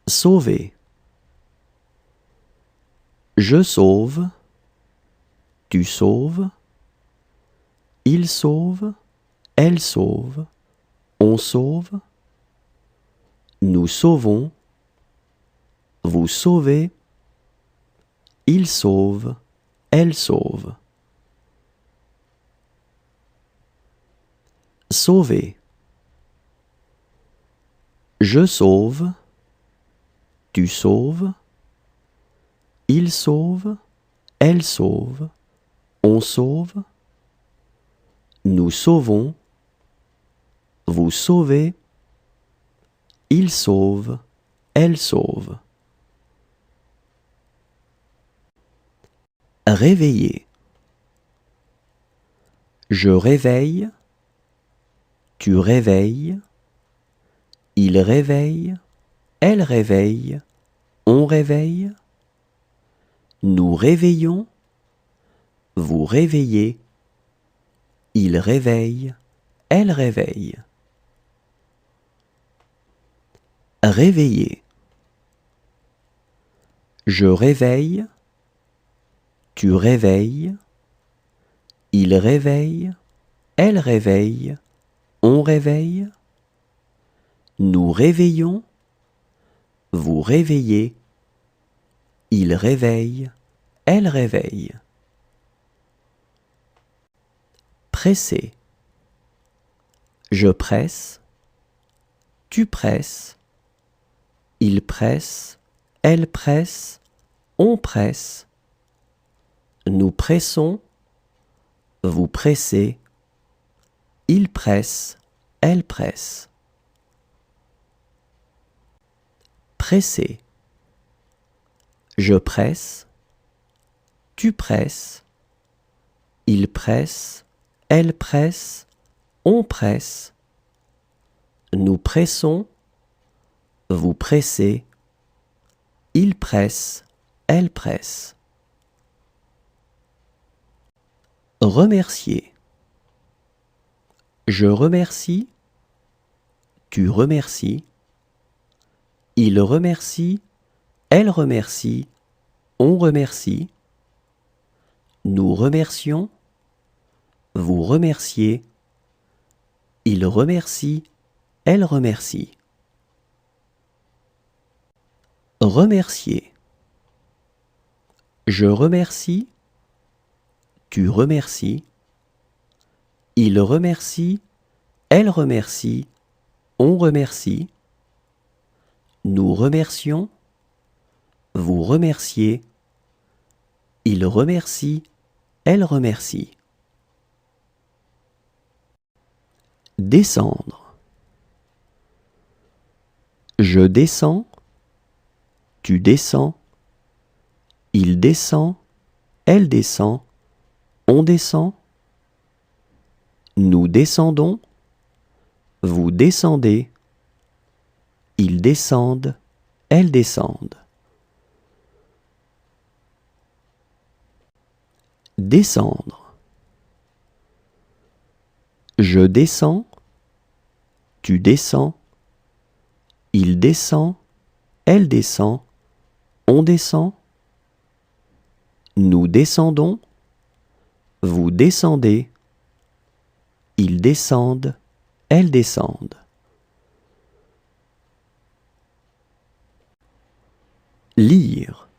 Sauver. Je sauve. Tu sauves. Il sauve. Elle sauve. On sauve. Nous sauvons. Vous sauvez. Il sauve. Elle sauve. Sauver. Je sauve. Tu sauves. Il sauve. Elle sauve. On sauve. Nous sauvons. Vous sauvez. Il sauve. Elle sauve. Réveiller. Je réveille. Tu réveilles. Il réveille. Elle réveille. On réveille. Nous réveillons. Vous réveillez. Il réveille. Elle réveille. Réveiller. Je réveille. Tu réveilles. Il réveille. Elle réveille. On réveille. Nous réveillons. Vous réveillez. Il réveille. Elle réveille. Presser. Je presse. Tu presses. Il presse. Elle presse. On presse. Nous pressons. Vous pressez. Il presse. Elle presse. Presser. Je presse. Tu presses. Il presse. Elle presse. On presse. Nous pressons. Vous pressez. Il presse. Elle presse. Remercier. Je remercie. Tu remercies. Il remercie. Elle remercie. On remercie. Nous remercions. Vous remerciez. Il remercie. Elle remercie. Remercier. Je remercie. Tu remercies. Il remercie. Elle remercie. On remercie. Nous remercions. Vous remerciez. Il remercie. Elle remercie. Descendre. Je descends. Tu descends. Il descend. Elle descend. On descend. Nous descendons. Vous descendez. Ils descendent. Elles descendent. Descendre. Je descends. Tu descends. Il descend. Elle descend. On descend. Nous descendons. Vous descendez. Ils descendent. Elles descendent. Lire.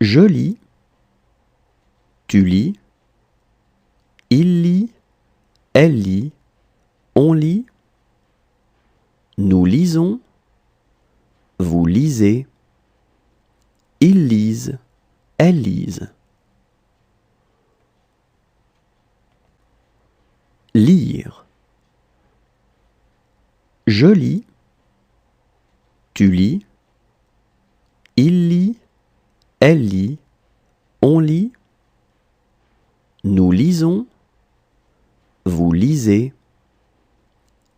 Je lis. Tu lis. Il lit. Elle lit. On lit. Nous lisons. Vous lisez. Ils lisent. Elles lisent. Lire. Je lis. Tu lis. Il lit. Elle lit. On lit. Nous lisons. Vous lisez.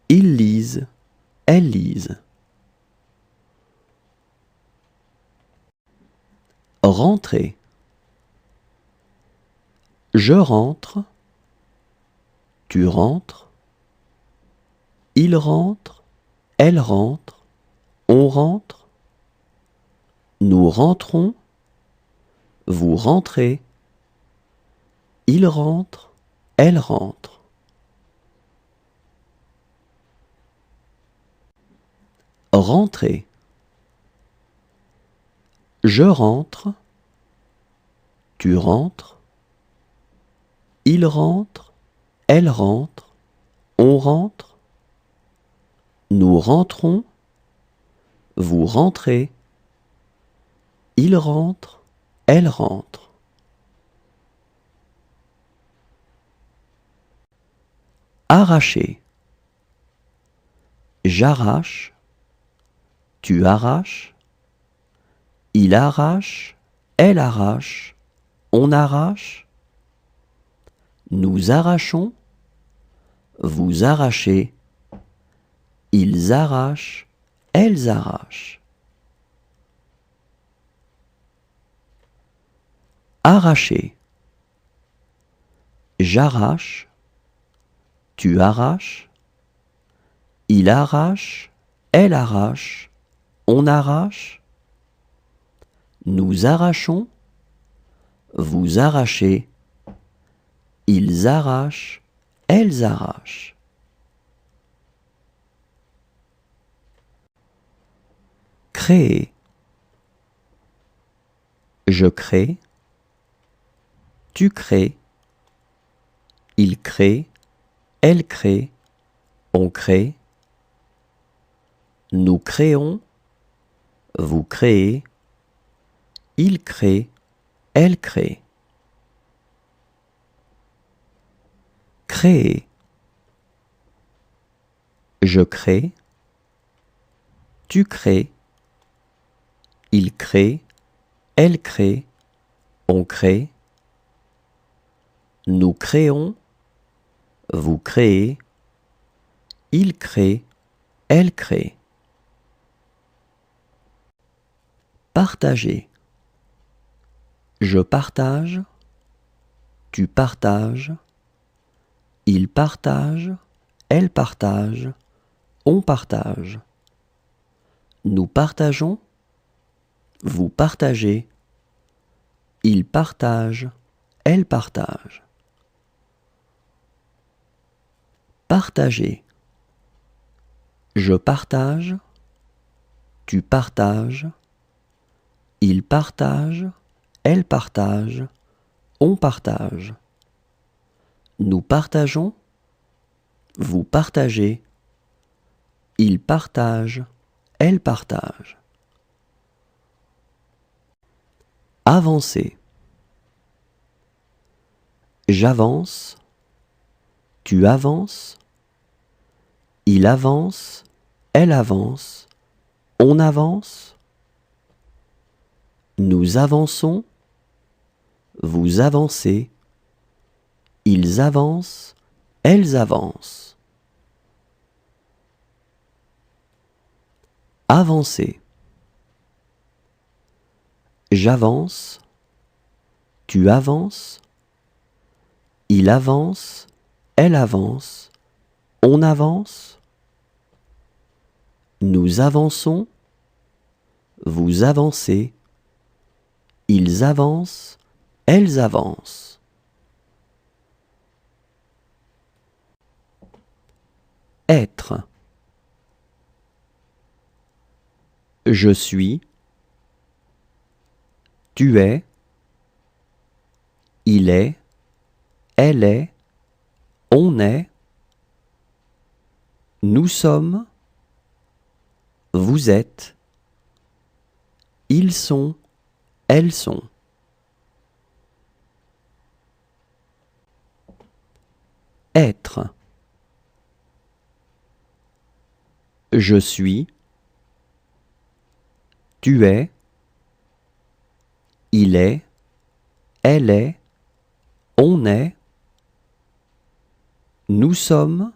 Ils lisent. Elles lisent. Rentrer. Je rentre. Tu rentres. Il rentre. Elle rentre. On rentre. Nous rentrons. Vous rentrez. Il rentre. Elle rentre. Rentrer. Je rentre. Tu rentres. Il rentre. Elle rentre. On rentre. Nous rentrons. Vous rentrez. Il rentre. Elle rentre. Arracher. J'arrache. Tu arraches. Il arrache. Elle arrache. On arrache. Nous arrachons. Vous arrachez. Ils arrachent. Elles arrachent. Arracher. J'arrache. Tu arraches. Il arrache. Elle arrache. On arrache. Nous arrachons. Vous arrachez. Ils arrachent. Elles arrachent. Créer. Je crée. Tu crées. Il crée. Elle crée. On crée. Nous créons. Vous créez. Il crée. Elle crée. Créer. Je crée. Tu crées. Il crée. Elle crée. On crée. Nous créons. Vous créez. Il crée. Elle crée. Partager. Je partage. Tu partages. Il partage. Elle partage. On partage. Nous partageons. Vous partagez. Il partage. Elle partage. Partager. Je partage. Tu partages. Il partage. Elle partage. On partage. Nous partageons. Vous partagez. Il partage. Elle partage. Avancer. J'avance. Tu avances. Il avance. Elle avance. On avance. Nous avançons. Vous avancez. Ils avancent. Elles avancent. Avancer. J'avance. Tu avances. Il avance. Elle avance. On avance. Nous avançons. Vous avancez. Ils avancent. Elles avancent. Être. Je suis. Tu es. Il est. Elle est. On est. Nous sommes. Vous êtes. Ils sont. Elles sont. Être. Je suis. Tu es. Il est. Elle est. On est. Nous sommes.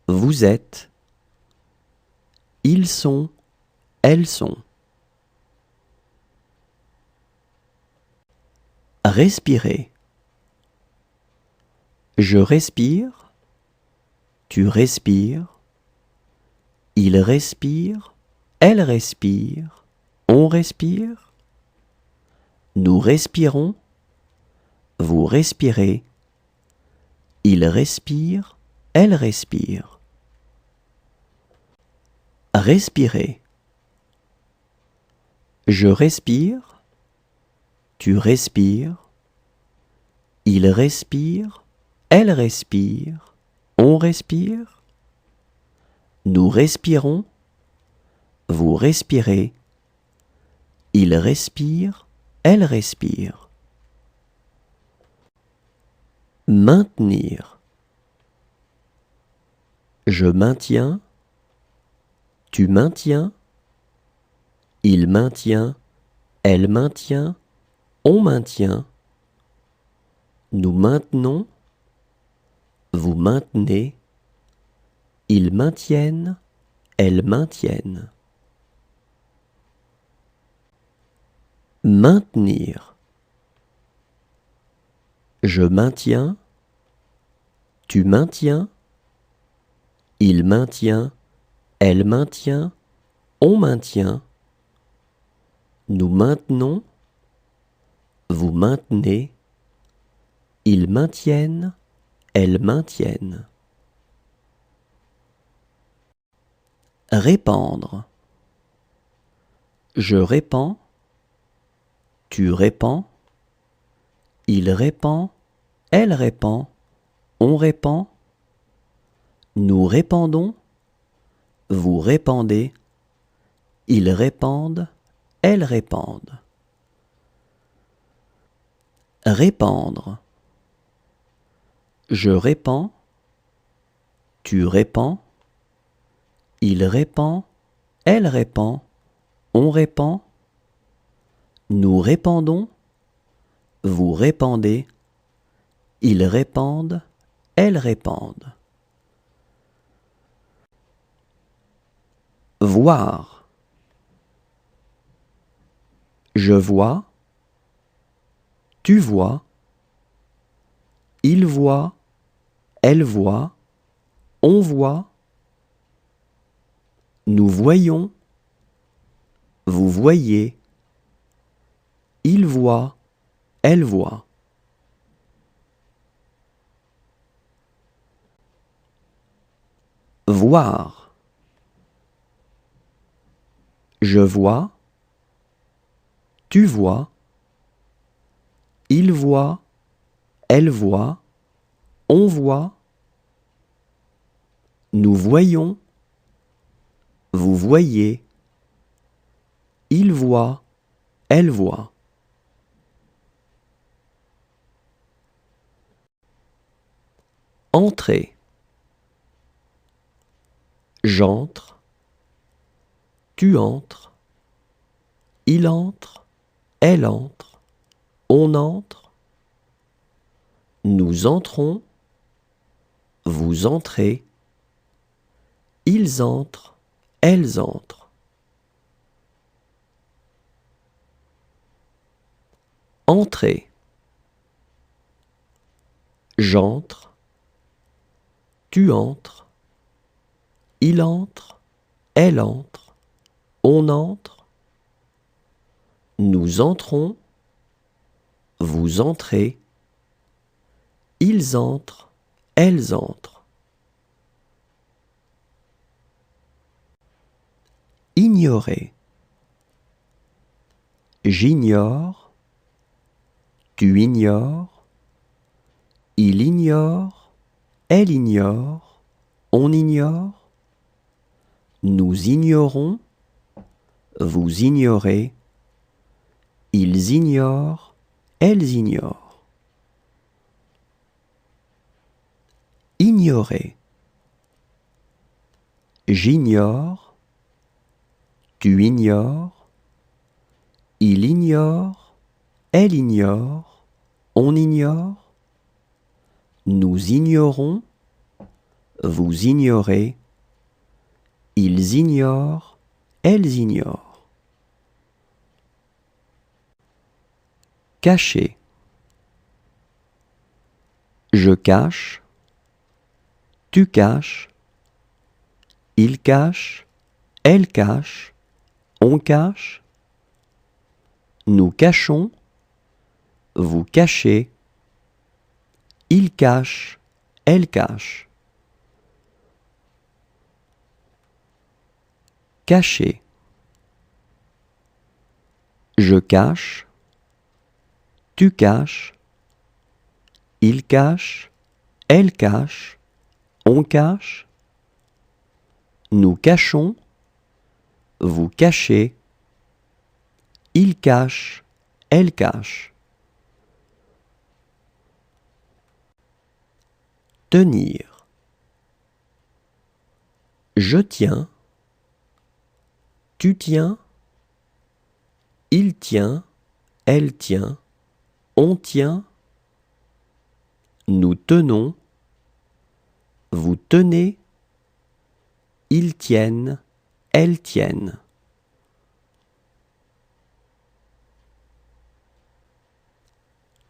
Vous êtes. Ils sont. Elles sont. Respirer. Je respire. Tu respires. Il respire. elle respire, on respire. Nous respirons, vous respirez. Il respire, elle respire. Respirer. Je respire, tu respires. Il respire, elle respire, on respire. Nous respirons, vous respirez. Il respire, elle respire. Maintenir. Je maintiens, tu maintiens. Il maintient, elle maintient, on maintient. Nous maintenons, vous maintenez. Ils maintiennent, elles maintiennent. Maintenir. Je maintiens, tu maintiens. Il maintient, elle maintient, on maintient. Nous maintenons, vous maintenez. Ils maintiennent, elles maintiennent. Répandre. Je répands, tu répands. Il répand, elle répand, on répand. Nous répandons, vous répandez. Ils répandent, elles répandent. Répandre. Je répands, tu répands. Il répand, elle répand, on répand. Nous répandons, vous répandez. Ils répandent, elles répandent. Voir. Je vois, tu vois. Il voit, elle voit, on voit. Nous voyons, vous voyez. Il voit, elle voit. Voir. Je vois, tu vois. Il voit, elle voit, on voit. Nous voyons, vous voyez. Il voit, elle voit. Entrer. J'entre, tu entres. Il entre, elle entre, on entre. Nous entrons, vous entrez. Ils entrent, elles entrent. Entrer. J'entre, tu entres. Il entre, elle entre, on entre. Nous entrons, vous entrez. Ils entrent, elles entrent. Ignorer. J'ignore, tu ignores. Il ignore, elle ignore, on ignore. Nous ignorons, vous ignorez. Ils ignorent, elles ignorent. Ignorer. J'ignore, tu ignores. Il ignore, elle ignore, on ignore. Nous ignorons, vous ignorez. Ils ignorent, elles ignorent. Cacher. Je cache, tu caches. Il cache, elle cache, on cache, nous cachons, vous cachez, il cache, elle cache. Cacher. Je cache, tu caches, il cache, elle cache, on cache, nous cachons, vous cachez, il cache, elle cache. Tenir. Je tiens, tu tiens, il tient, elle tient, on tient, nous tenons, vous tenez, ils tiennent, elles tiennent.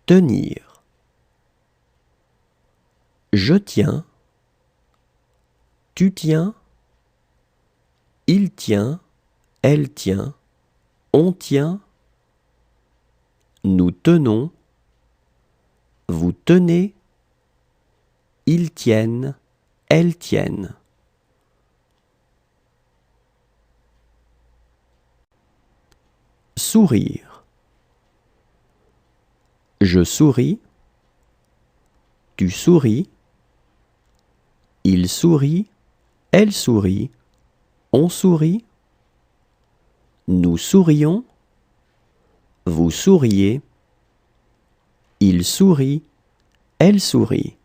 Tenir. Je tiens, tu tiens, il tient, elle tient, on tient, nous tenons, vous tenez, ils tiennent, elles tiennent. Sourire. Je souris, tu souris, il sourit, elle sourit, on sourit, nous sourions, vous souriez, il sourit, elle sourit.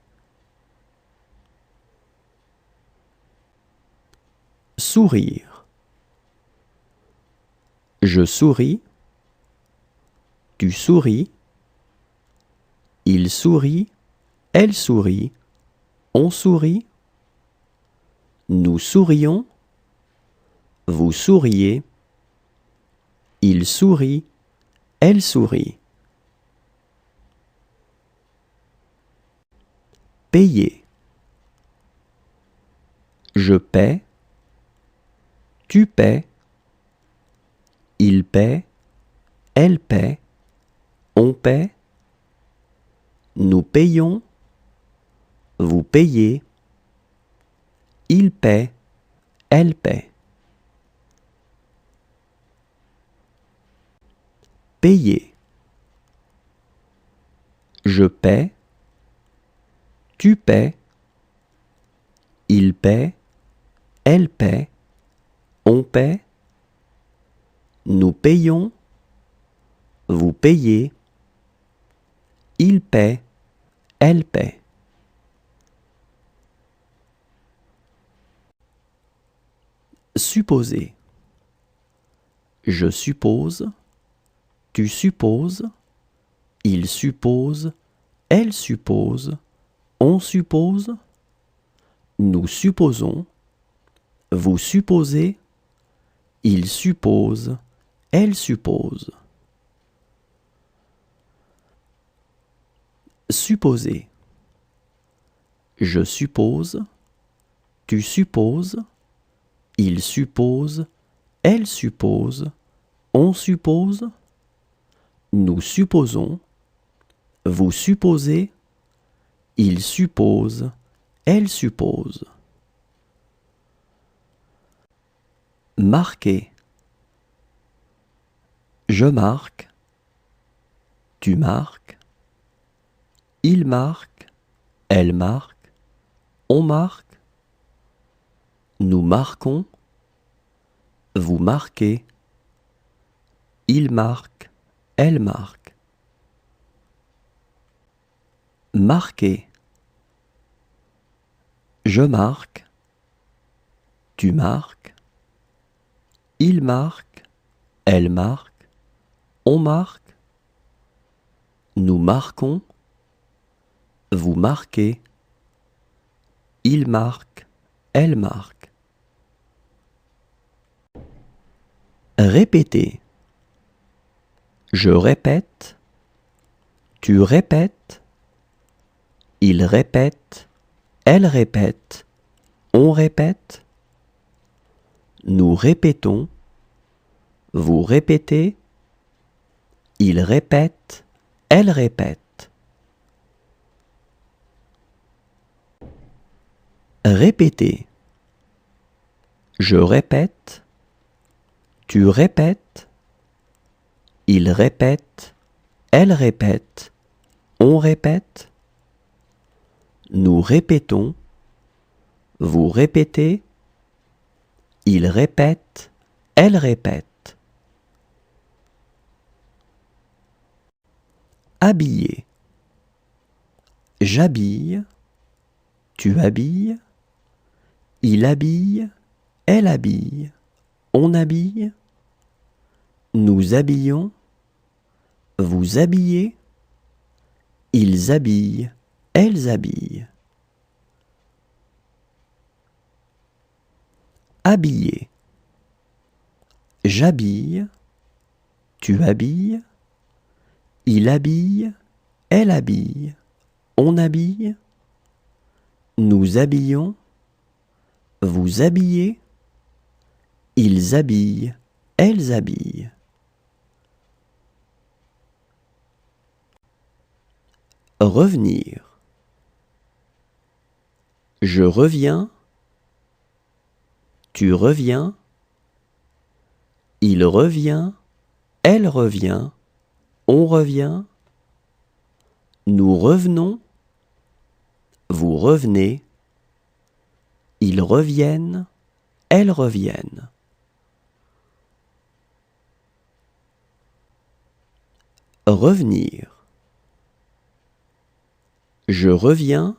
Sourire. Je souris, tu souris, il sourit, elle sourit, on sourit, nous sourions, vous souriez, il sourit, elle sourit. Payer. Je paie, tu paies, il paie, elle paie, on paie, nous payons, vous payez, il paie, elle paie. Payer. Je paie, tu paies, il paie, elle paie, on paie, nous payons, vous payez, il paie, elle paie. Supposer. Je suppose, tu supposes, il suppose, elle suppose, on suppose, nous supposons, vous supposez, il suppose, elle suppose. Supposer. Je suppose, tu supposes, il suppose, elle suppose, on suppose, nous supposons, vous supposez, il suppose, elle suppose. Marquer. Je marque, tu marques, il marque, elle marque, on marque, nous marquons, vous marquez, il marque, elle marque. Marquer. Je marque, tu marques, il marque, elle marque, on marque, nous marquons, vous marquez, il marque, elle marque. Répéter. Je répète, tu répètes, il répète, elle répète, on répète, nous répétons, Vous répétez. Il répète. Elle répète. Répétez. Je répète. Tu répètes. Il répète. Elle répète. On répète. Nous répétons. Vous répétez. Il répète. Elle répète. Habiller. J'habille. Tu habilles. Il habille. Elle habille. On habille. Nous habillons. Vous habillez. Ils habillent. Elles habillent. Habiller. J'habille. Tu habilles. Il habille. Elle habille. On habille. Nous habillons. Vous habillez. Ils habillent. Elles habillent. Revenir. Je reviens. Tu reviens. Il revient. Elle revient. On revient. Nous revenons. Vous revenez. Ils reviennent. Elles reviennent. Revenir. Je reviens.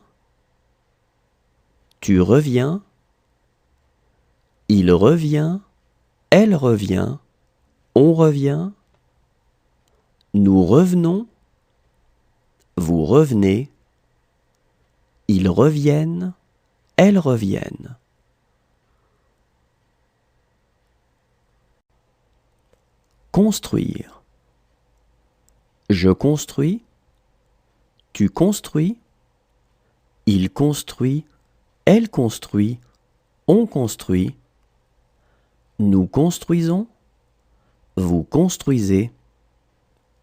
Tu reviens. Il revient. Elle revient. On revient. Nous revenons. Vous revenez. Ils reviennent. Elles reviennent. Construire. Je construis. Tu construis. Il construit. Elle construit. On construit. Nous construisons. Vous construisez.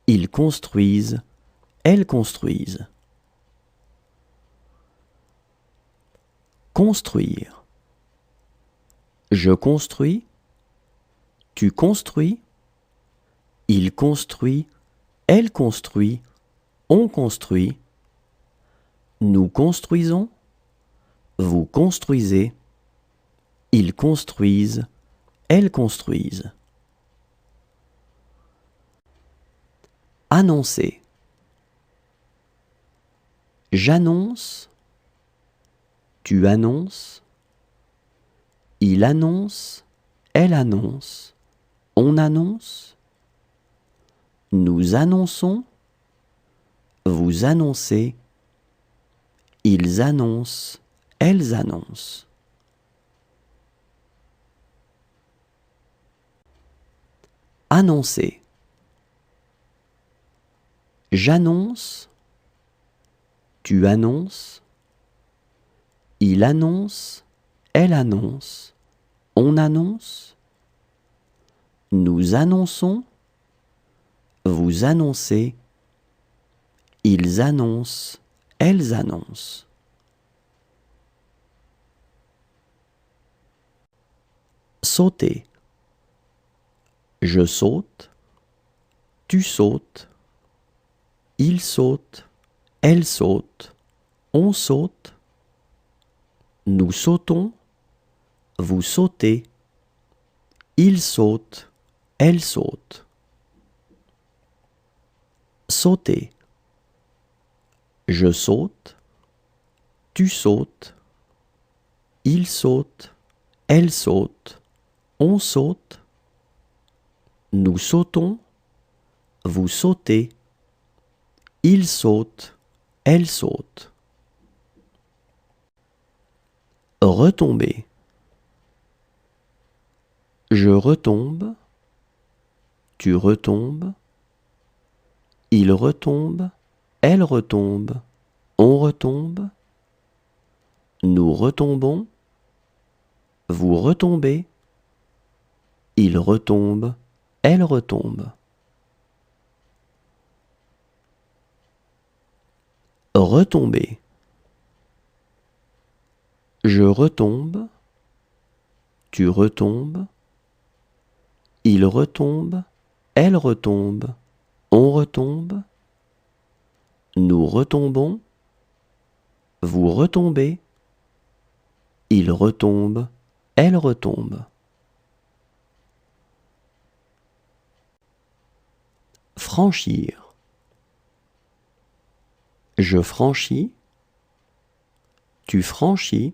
Ils construisent. Elles construisent. Construire. Je construis. Tu construis. Il construit. Elle construit. On construit. Nous construisons. Vous construisez. Ils construisent. Elles construisent. Annoncer. J'annonce. Tu annonces. Il annonce. Elle annonce. On annonce. Nous annonçons. Vous annoncez. Ils annoncent. Elles annoncent. Annoncer. J'annonce. Tu annonces. Il annonce. Elle annonce. On annonce. Nous annonçons. Vous annoncez. Ils annoncent. Elles annoncent. Sauter. Je saute. Tu sautes. Il saute. Elle saute. On saute. Nous sautons. Vous sautez. Il saute. Elle saute. Sauter. Je saute. Tu sautes. Il saute. Elle saute. On saute. Nous sautons. Vous sautez. Il saute. Elle saute. Retomber. Je retombe. Tu retombes. Il retombe. Elle retombe. On retombe. Nous retombons. Vous retombez. Il retombe. elle retombe. Retomber. Je retombe, tu retombes, il retombe, elle retombe, on retombe, nous retombons, vous retombez, il retombe, elle retombe. Franchir. Je franchis, tu franchis,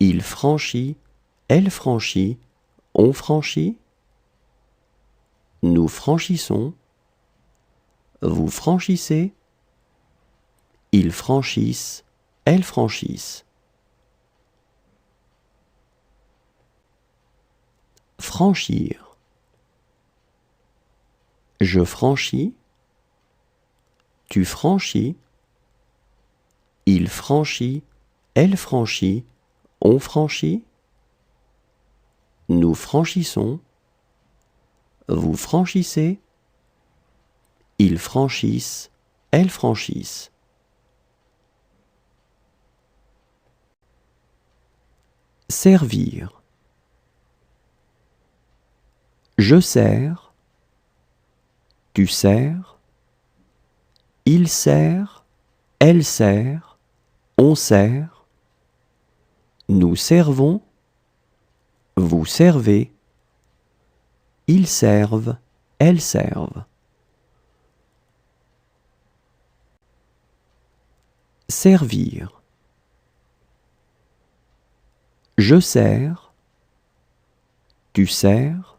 il franchit, elle franchit, on franchit, nous franchissons, vous franchissez, ils franchissent, elles franchissent. Franchir. Je franchis, tu franchis, il franchit, elle franchit, on franchit, nous franchissons, vous franchissez, ils franchissent, elles franchissent. Servir. Je sers, tu sers, il sert, elle sert, on sert, nous servons, vous servez, ils servent, elles servent. Servir. Je sers, tu sers,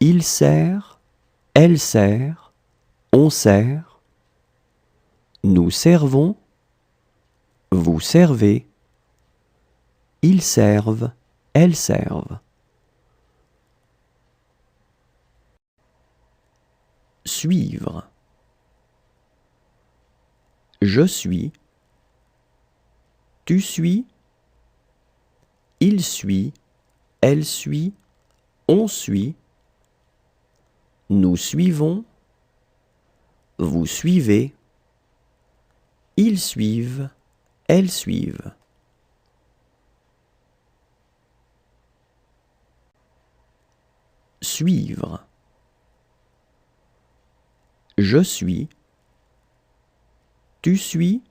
il sert, elle sert, on sert, nous servons, vous servez, ils servent, elles servent. Suivre. Je suis, tu suis, il suit, elle suit, on suit, nous suivons, vous suivez, ils suivent, elles suivent. Suivre. Je suis, tu suis,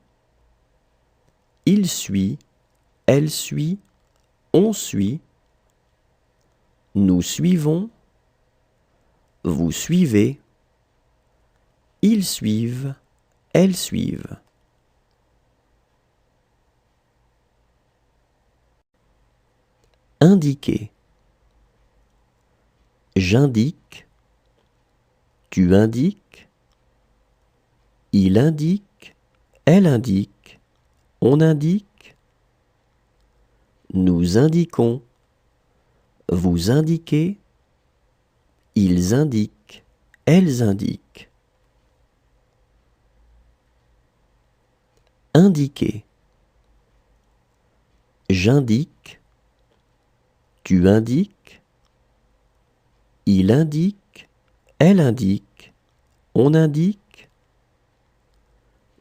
il suit, elle suit, on suit, nous suivons, vous suivez, ils suivent, elles suivent. Indiquer. J'indique, tu indiques, il indique, elle indique, on indique, nous indiquons, vous indiquez, ils indiquent, elles indiquent. Indiquer. J'indique, tu indiques, il indique, elle indique, on indique,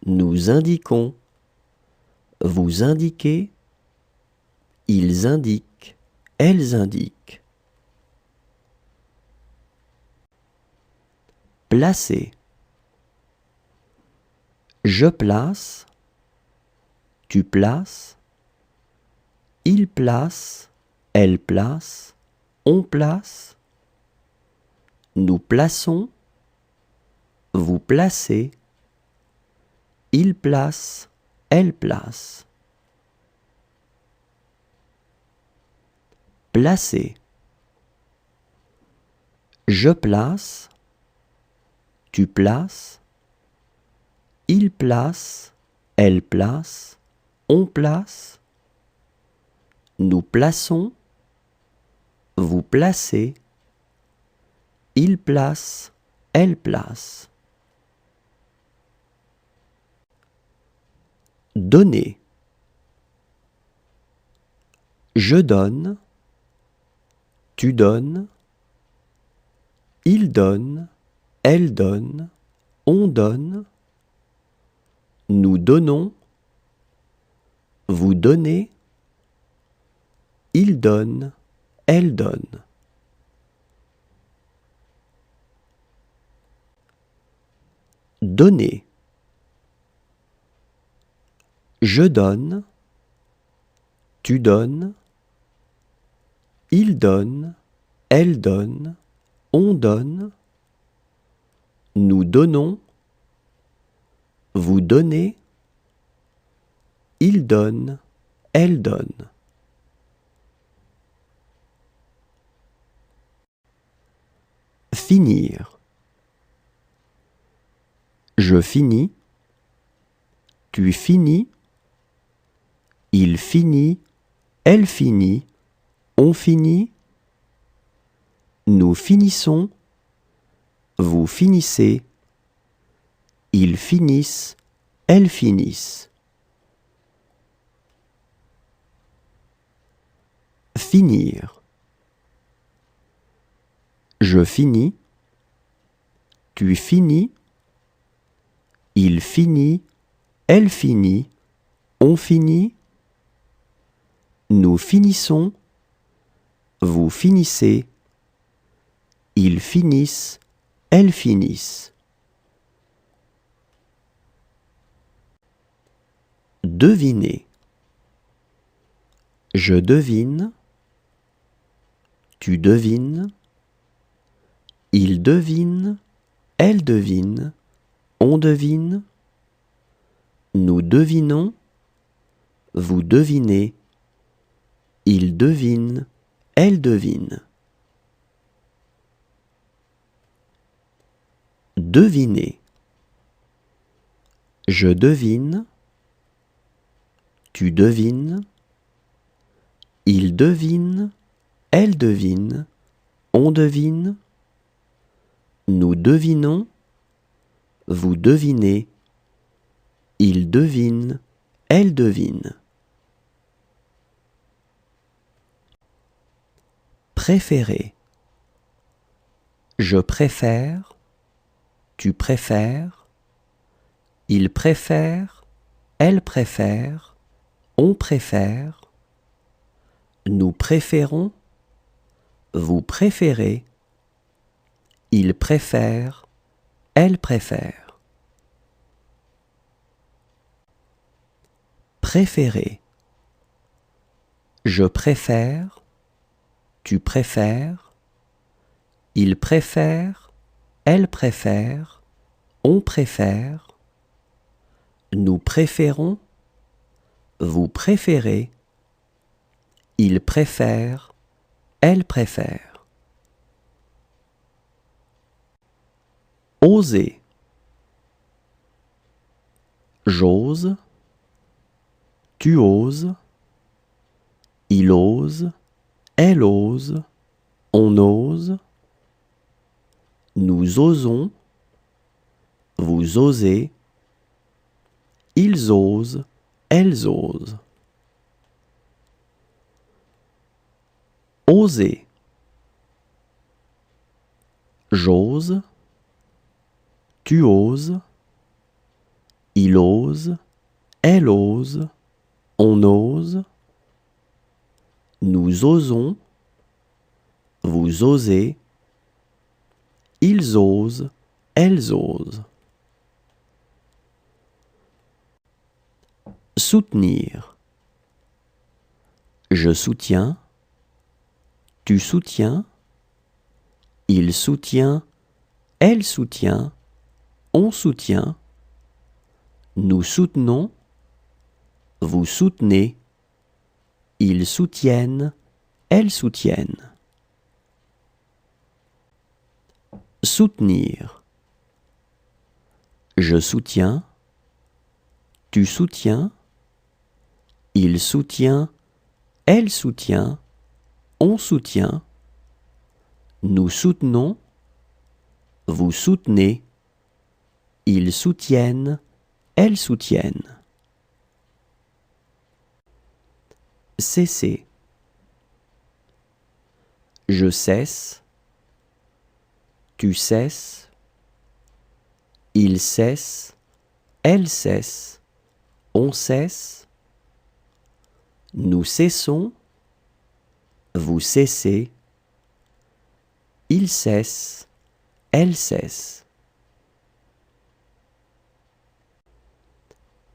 nous indiquons, vous indiquez, ils indiquent, elles indiquent. Placer. Je place, tu places, il place, elle place, on place, nous plaçons, vous placez, il place, elle place. Placer. Je place, tu places, il place, elle place, on place, nous plaçons, vous placez, il place, elle place. Donner. Je donne, tu donnes, il donne, elle donne, on donne, nous donnons, vous donnez, il donne, elle donne. Donner. Je donne, tu donnes, il donne, elle donne, on donne, nous donnons, vous donnez, il donne, elle donne. Finir. Je finis, tu finis, il finit, elle finit, on finit, nous finissons, vous finissez, ils finissent, elles finissent. Finir. Je finis, tu finis, il finit, elle finit, on finit, nous finissons, vous finissez, ils finissent, elles finissent. Deviner. Je devine, tu devines, il devine, elle devine, on devine, nous devinons, vous devinez, il devine, elle devine. Deviner. Je devine, tu devines, il devine, elle devine, on devine, nous devinons, vous devinez, il devine, elle devine. Préférer. Je préfère, tu préfères, il préfère, elle préfère, on préfère, nous préférons, vous préférez, il préfère, elle préfère. Préférer. Je préfère, tu préfères, il préfère, elle préfère, on préfère, nous préférons, vous préférez, il préfère, elle préfère. Oser. J'ose, tu oses, il ose, elle ose, on ose, nous osons, vous osez, ils osent, elles osent. Oser. J'ose, tu oses, il ose, elle ose, on ose, nous osons, vous osez, ils osent, elles osent. Soutenir. Je soutiens, tu soutiens, il soutient, elle soutient, on soutient, nous soutenons, vous soutenez, ils soutiennent, elles soutiennent. Soutenir. Je soutiens, tu soutiens, il soutient, elle soutient, on soutient, nous soutenons, vous soutenez, ils soutiennent, elles soutiennent. Cesser. Je cesse, tu cesses, il cesse, elle cesse, on cesse, nous cessons, vous cessez, il cesse, elle cesse.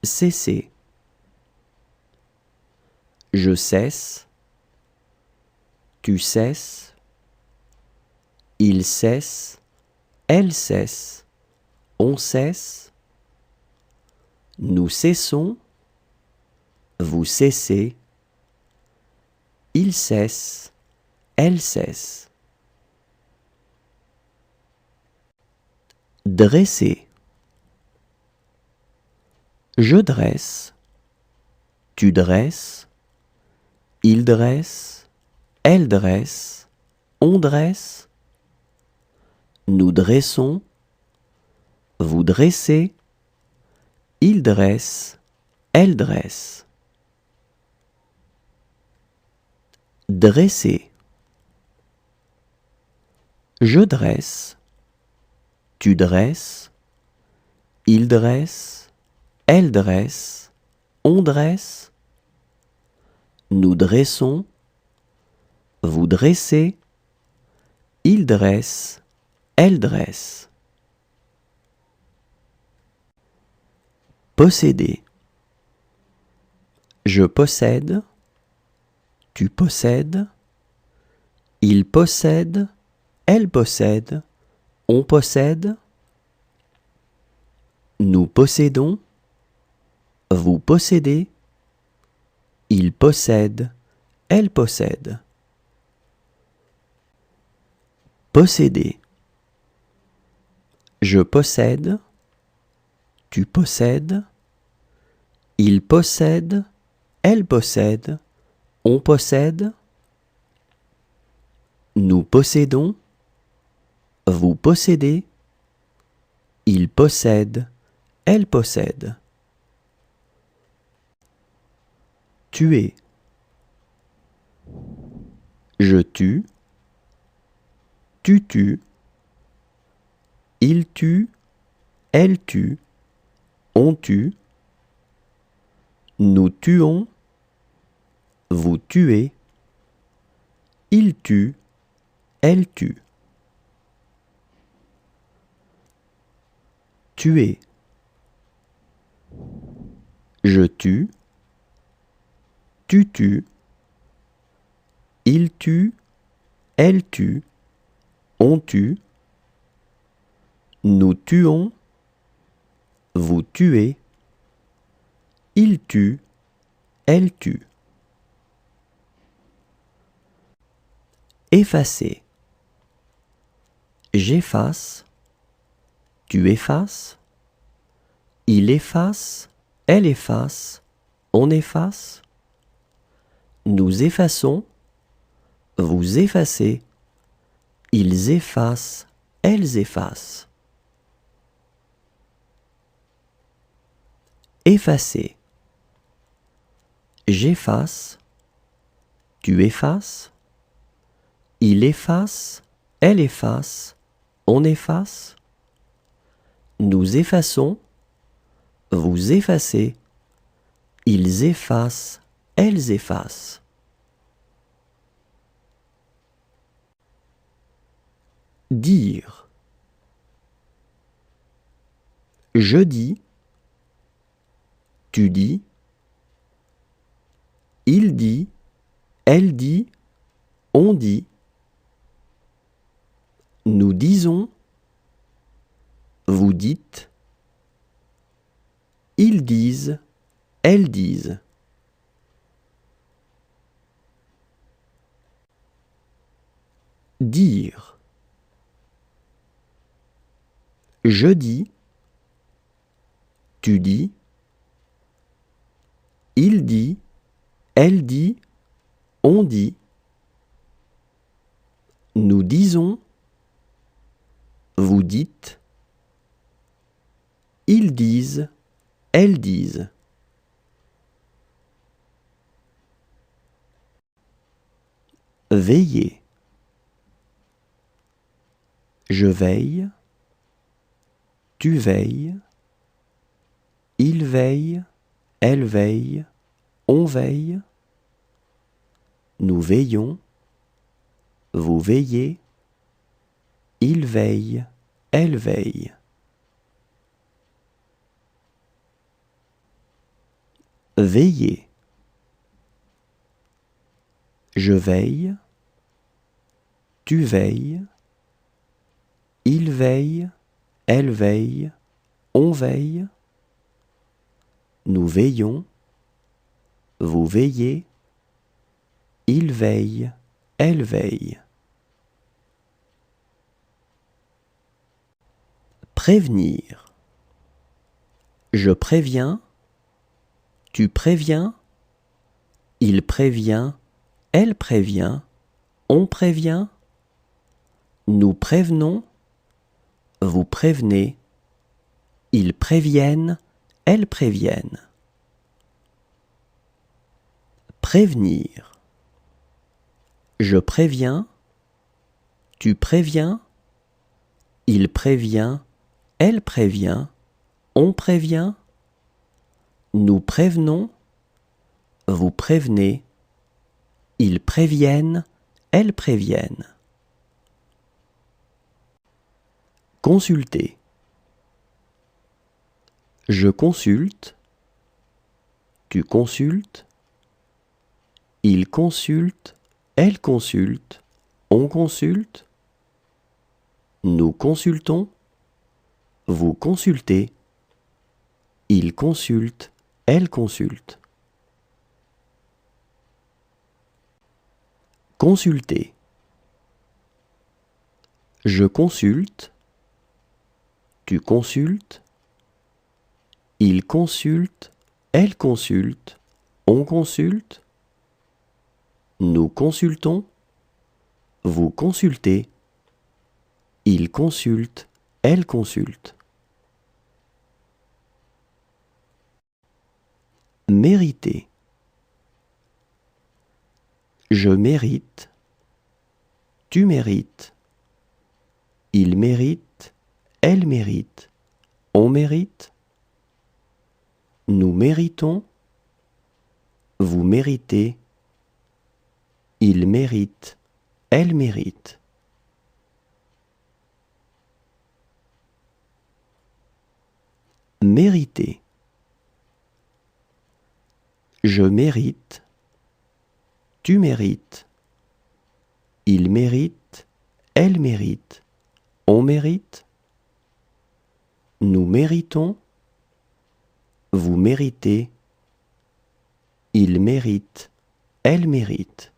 Cesser. Je cesse, tu cesses, il cesse, elle cesse, on cesse, nous cessons, vous cessez, il cesse, elle cesse. Dresser. Je dresse, tu dresses, il dresse, elle dresse, on dresse, nous dressons, vous dressez, il dresse, elle dresse. Dresser. Je dresse, tu dresses, il dresse, elle dresse, on dresse, nous dressons, vous dressez, il dresse, elle dresse. Posséder. Je possède, tu possèdes, il possède, elle possède, on possède, nous possédons, vous possédez, il possède, elle possède. Posséder. Je possède, tu possèdes, il possède, elle possède, on possède, nous possédons, vous possédez, il possède, elle possède. Tuer. Je tue, tu tues, il tue, elle tue, on tue, nous tuons, vous tuez, il tue, elle tue. Tuer. Je tue, tu tues, il tue, elle tue, on tue, nous tuons, vous tuez, il tue, elle tue. Effacer. J'efface, tu effaces, il efface, elle efface, on efface, nous effaçons, vous effacez, ils effacent, elles effacent. Effacer. J'efface, tu effaces, il efface, elle efface, on efface, nous effaçons, vous effacez, ils effacent, elles effacent. Dire. Je dis, tu dis, il dit, elle dit, on dit, nous disons, vous dites, ils disent, elles disent. Dire. Je dis, tu dis, il dit, elle dit, on dit, nous disons, vous dites, ils disent, elles disent. Veiller. Je veille, tu veilles, il veille, elle veille, on veille, nous veillons, vous veillez, il veille, elle veille. Veiller. Je veille, tu veilles, il veille, elle veille, on veille, nous veillons, vous veillez, il veille, elle veille. Prévenir. Je préviens, tu préviens, il prévient, elle prévient, on prévient, nous prévenons, vous prévenez, ils préviennent, elles préviennent. Prévenir. Je préviens, tu préviens, il prévient, elle prévient, on prévient, nous prévenons, vous prévenez, ils préviennent, elles préviennent. Consulter. Je consulte, tu consultes, il consulte, elle consulte, on consulte, nous consultons, vous consultez, il consulte, elle consulte. Consulter. Je consulte, tu consultes, il consulte, elle consulte, on consulte, nous consultons, vous consultez, il consulte, elle consulte. Mériter. Je mérite, tu mérites, il mérite, elle mérite, on mérite, nous méritons, vous méritez, il mérite, elle mérite. Mériter. Je mérite, tu mérites, il mérite, elle mérite, on mérite, nous méritons, vous méritez, il mérite, elle mérite.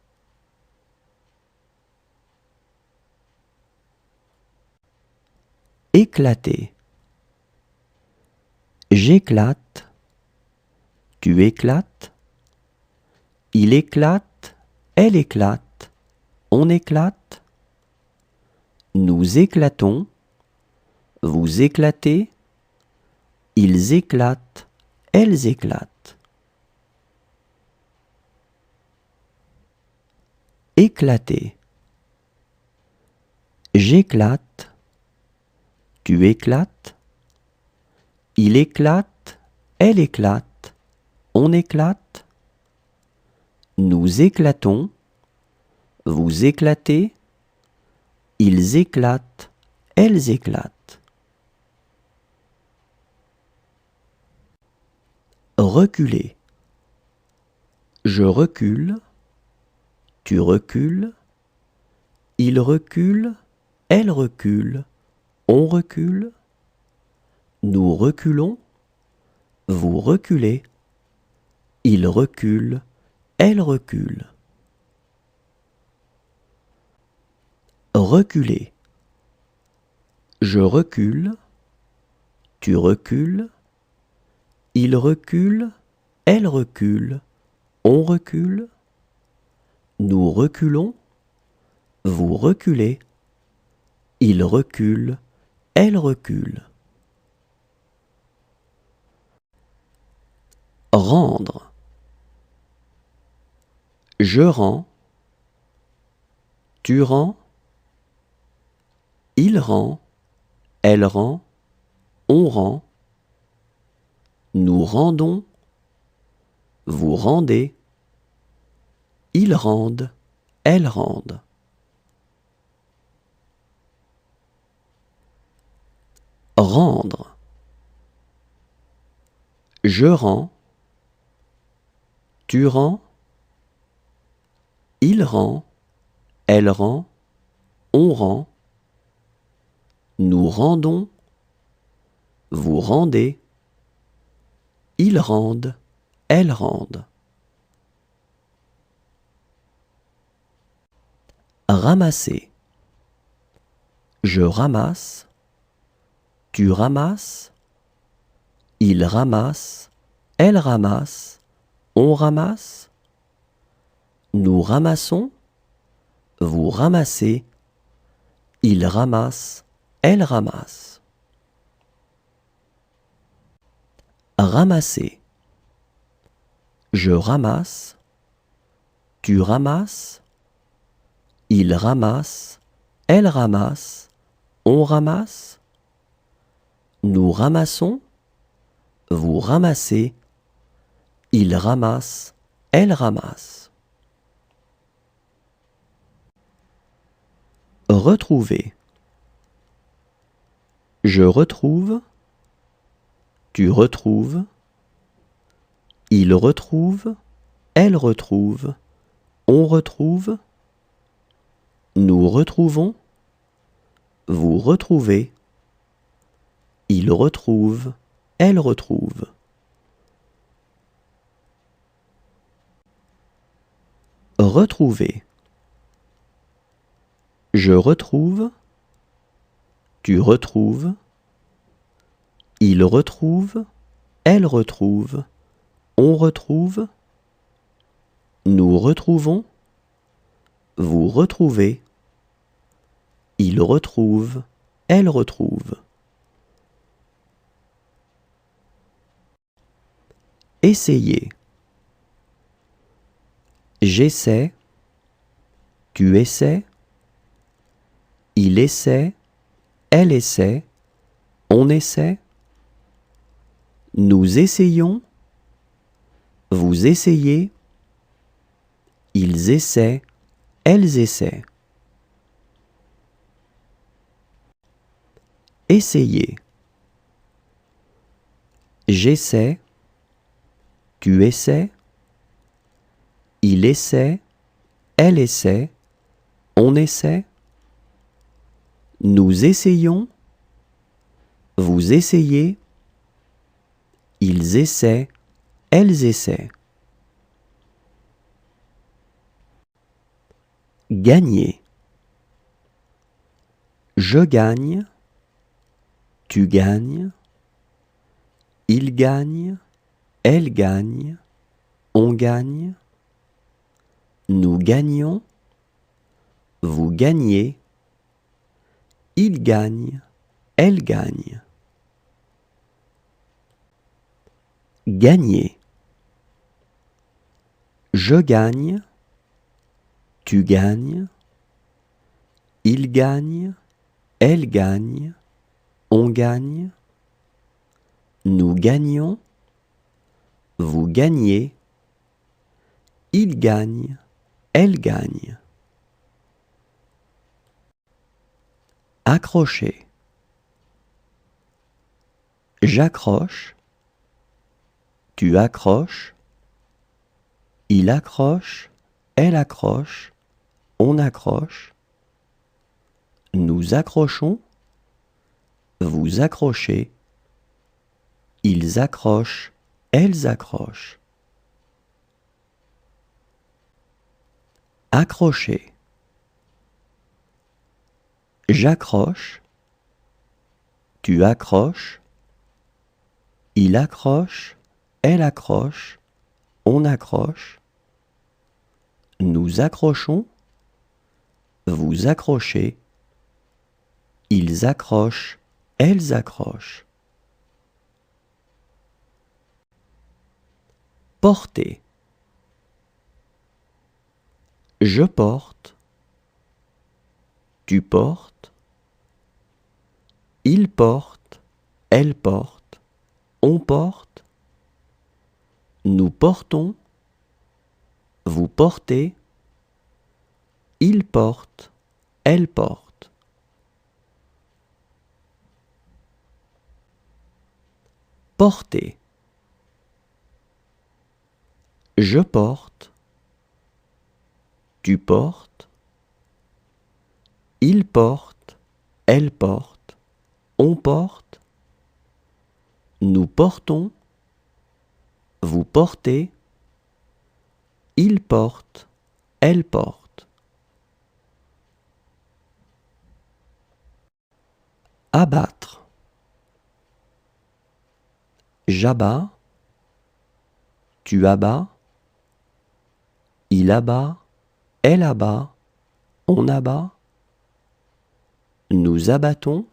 Éclater. J'éclate, tu éclates, il éclate, elle éclate, on éclate, nous éclatons, vous éclatez, ils éclatent, elles éclatent. Éclater. J'éclate, tu éclates, il éclate, elle éclate, on éclate, nous éclatons, vous éclatez, ils éclatent, elles éclatent. Reculer. Je recule, tu recules, il recule, elle recule, on recule, nous reculons, vous reculez, il recule, elle recule. Reculer. Je recule, tu recules, il recule, elle recule, on recule, nous reculons, vous reculez, il recule, elle recule. Rendre. Je rends, tu rends, Il rend, elle rend, on rend. Nous rendons, vous rendez. Ils rendent, elles rendent. Rendre. Je rends, tu rends. Il rend, elle rend, on rend. Nous rendons, vous rendez. Ils rendent, elles rendent. Ramasser. Je ramasse, tu ramasses. Il ramasse, elle ramasse, on ramasse. Nous ramassons, vous ramassez. Il ramasse, elle ramasse. Ramasser. Je ramasse, tu ramasses. Il ramasse, elle ramasse, on ramasse. Nous ramassons, vous ramassez. Il ramasse, elle ramasse. Retrouver. Je retrouve, tu retrouves. Il retrouve, elle retrouve, on retrouve. Nous retrouvons, vous retrouvez. Il retrouve, elle retrouve. Retrouver. Je retrouve, tu retrouves. Il retrouve, elle retrouve, on retrouve. Nous retrouvons, vous retrouvez. Il retrouve, elle retrouve. Essayer. J'essaie, tu essaies. Il essaie, elle essaie, on essaie. Nous essayons, vous essayez. Ils essaient, elles essaient. Essayer. J'essaie, tu essaies. Il essaie, elle essaie, on essaie. Nous essayons, vous essayez. Ils essaient, elles essaient. Gagner. Je gagne, tu gagnes. Il gagne, elle gagne, on gagne. Nous gagnons, vous gagnez. Il gagne, elle gagne. Gagner. Je gagne, tu gagnes. Il gagne, elle gagne, on gagne. Nous gagnons, vous gagnez. Il gagne, elle gagne. Accrocher. J'accroche, tu accroches. Il accroche, elle accroche, on accroche. Nous accrochons, vous accrochez. Ils accrochent, elles accrochent. Accrocher. J'accroche, tu accroches. Il accroche, elle accroche, on accroche. Nous accrochons, vous accrochez. Ils accrochent, elles accrochent. Porter. Je porte, tu portes. il porte, elle porte, on porte, nous portons, vous portez, il porte, elle porte. Porter. Je porte, tu portes, il porte, elle porte, on porte, nous portons, vous portez, il porte, elle porte. Abattre. J'abats, tu abats, il abat, elle abat, on abat, nous abattons,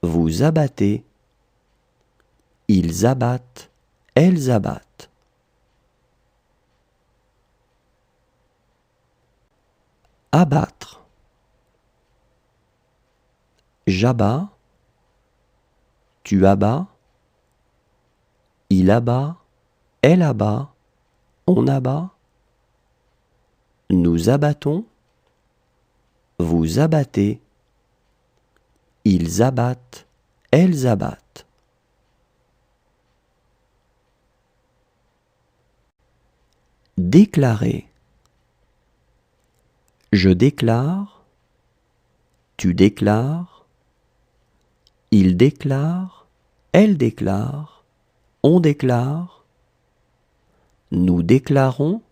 vous abattez, ils abattent, elles abattent. Abattre. J'abats, tu abats, il abat, elle abat, on abat, nous abattons, vous abattez, ils abattent, elles abattent. Déclarer. Je déclare, tu déclares, il déclare, elle déclare, on déclare, nous déclarons,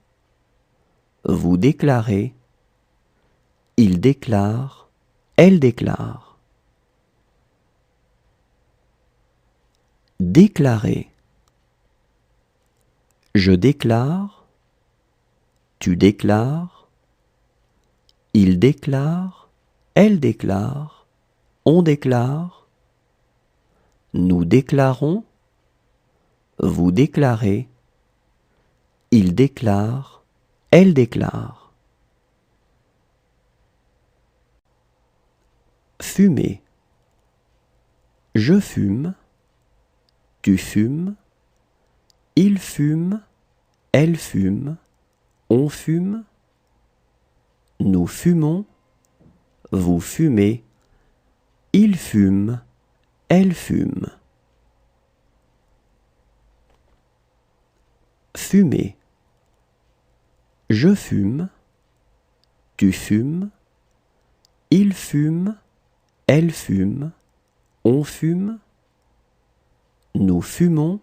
vous déclarez, il déclare, elle déclare. Déclarer. Je déclare, tu déclares, il déclare, elle déclare, on déclare, nous déclarons, vous déclarez, il déclare, elle déclare. Fumer. Je fume, tu fumes, il fume, elle fume, on fume, nous fumons, vous fumez, il fume, elle fume. Fumer. Je fume, tu fumes, il fume, elle fume, on fume, nous fumons,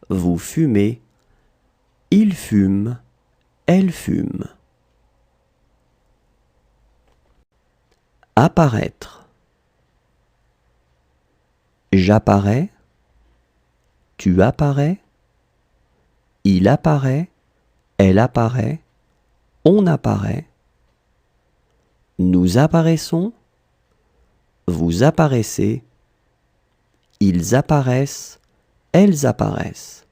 vous fumez, il fume, elle fume. Apparaître. J'apparais, tu apparais, il apparaît, elle apparaît, on apparaît, nous apparaissons, vous apparaissez, ils apparaissent, elles apparaissent.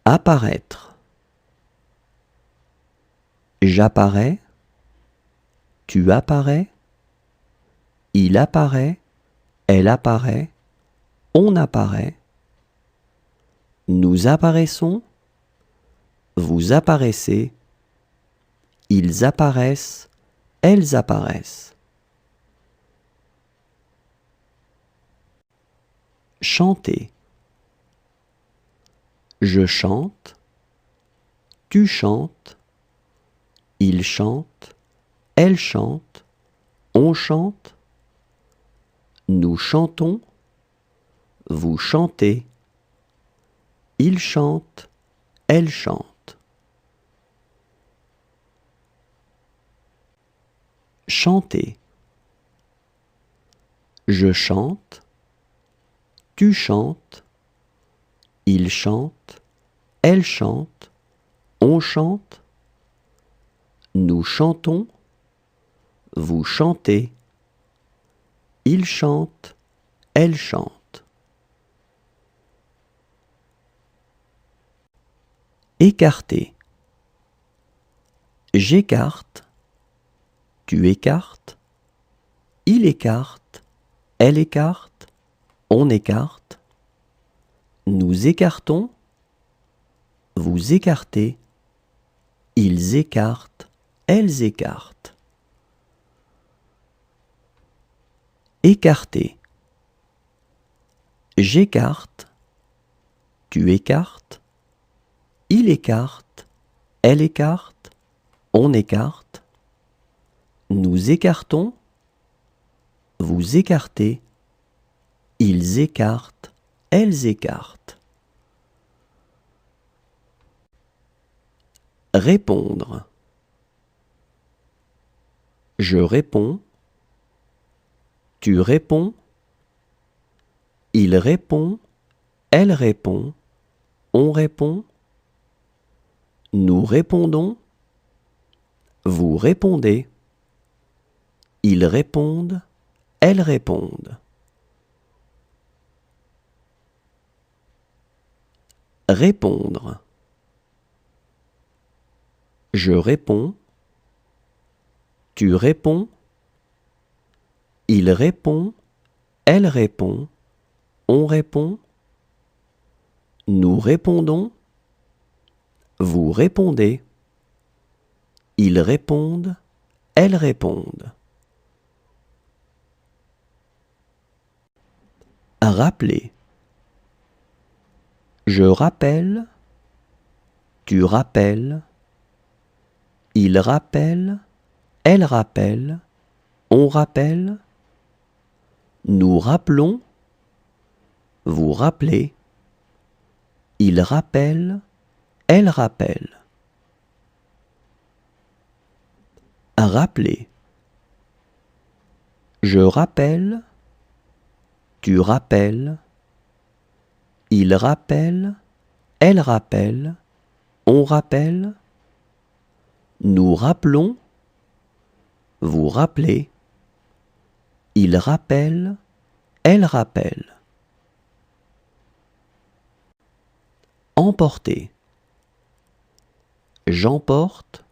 Apparaître. J'apparais, tu apparais, il apparaît, elle apparaît, on apparaît, nous apparaissons, vous apparaissez, ils apparaissent, elles apparaissent. Chanter. Je chante, tu chantes, il chante, elle chante, on chante, nous chantons, vous chantez, il chante, elle chante. Chanter. Je chante, tu chantes, il chante, elle chante, on chante, nous chantons, vous chantez, il chante, elle chante. Écarter. J'écarte, tu écartes, il écarte, elle écarte, on écarte, nous écartons, vous écartez, ils écartent, elles écartent. Écarter. J'écarte, tu écartes, il écarte, elle écarte, on écarte, nous écartons, vous écartez, ils écartent, elles écartent. Répondre. Je réponds, tu réponds, il répond, elle répond, on répond, nous répondons, vous répondez, ils répondent, elles répondent. Répondre. Je réponds, tu réponds, il répond, elle répond, on répond, nous répondons, vous répondez, ils répondent, elles répondent. Rappeler. Je rappelle, tu rappelles, il rappelle, elle rappelle, on rappelle, nous rappelons, vous rappelez, il rappelle, elle rappelle. Rappeler. Je rappelle, tu rappelles, il rappelle, elle rappelle, on rappelle, nous rappelons, vous rappelez, il rappelle, elle rappelle. Emporter. J'emporte,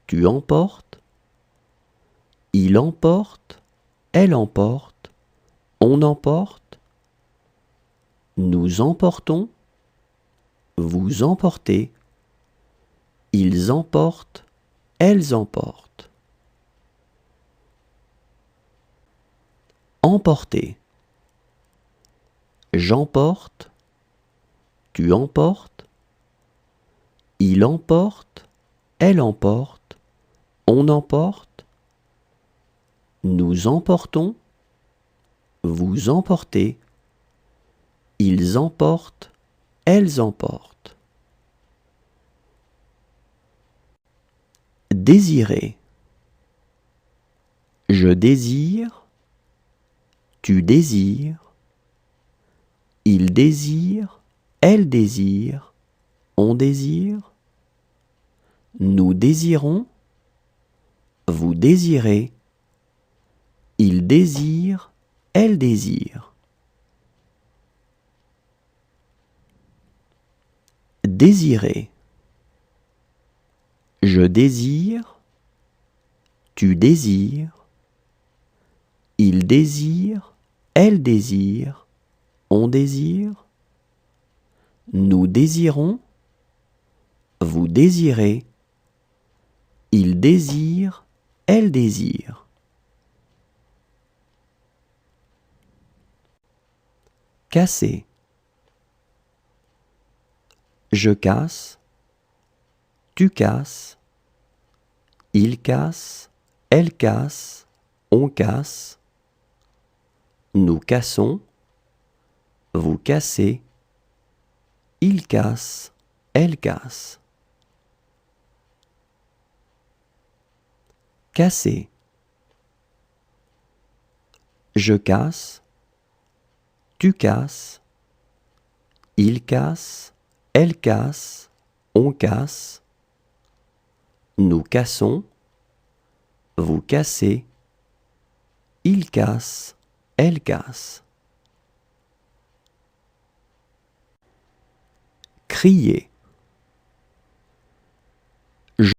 tu emportes, il emporte, elle emporte, on emporte, nous emportons, vous emportez, ils emportent, elles emportent. Emporter. J'emporte, tu emportes, il emporte, elle emporte, on emporte, nous emportons, vous emportez, ils emportent, elles emportent. Désirer. Je désire, tu désires, il désire, elle désire, on désire, nous désirons, vous désirez, il désire, elle désire. Désirer. Je désire, tu désires, il désire, elle désire, on désire, nous désirons, vous désirez, il désire, elle désire. Casser. Je casse, tu casses, il casse, elle casse, on casse, nous cassons, vous cassez, il casse, elle casse. Casser. Je casse, tu casses, il casse, elle casse, on casse, nous cassons, vous cassez, il casse, elle casse. Crier.